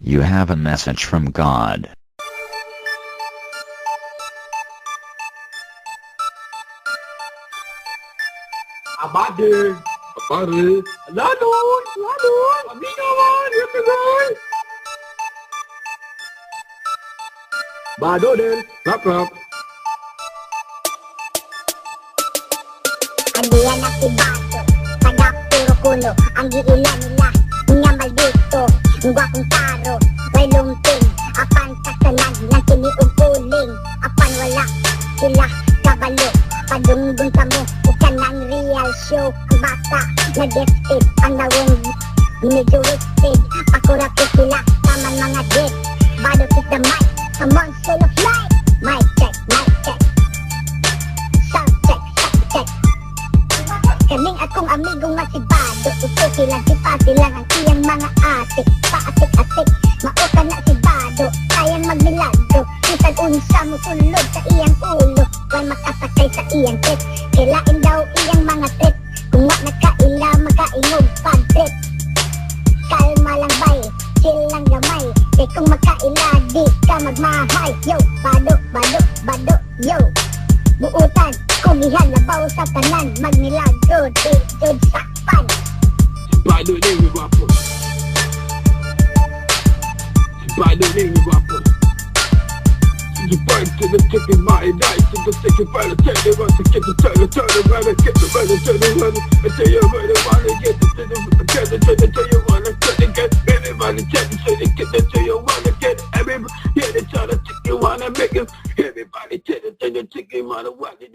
You have a message from God. Abade, Abade, Laloy, Amigo man, Yepigay. Bado din, rap. Andiyan na si Bato, taga puro kulo. Ang giila nila, nga maldito. Ang gwapong taro, way lumping. Apan kasalan, ng kiniog uling. Apan wala, sila kabalo. Padungdung ka mo, ika ng real show. Ang bata, nag-gifted. Ang lawong, medyo wasted. Pakurapit sila, taman mga dead. Bado is the mic, come on, full of light. Mic check, sound check. Kaming akong amigo nga si Bado. Ito silang si Pati lang ang iyang mga atik. Paatik-atik, mauka na si Bado. Kayang magmilagro, isang unsa mo sulod sa iyang ulo. Huwag makasakay sa iyang trip. Kailain daw iyang mga trip. Kung wak nakaila, makaingog pag-trip. Kalma lang bay, chill lang gamay. Kay kung makaila, di ka magmahay. Yo, Bado, yo. Buutan, kumihan labaw sa tanan. Magmilagro, di jud sakpan. Bado din yung guwapo. Bado din yung guwapo. You burn to the chicken, my night to the chicken, better take it, run to get the turn around and get the runner, turn around until you really wanna get it to until you wanna get it, everybody check it, so they get it till you wanna get it, everybody, yeah, they try to chicken, wanna make it, everybody check it, till the chicken, wanna want it,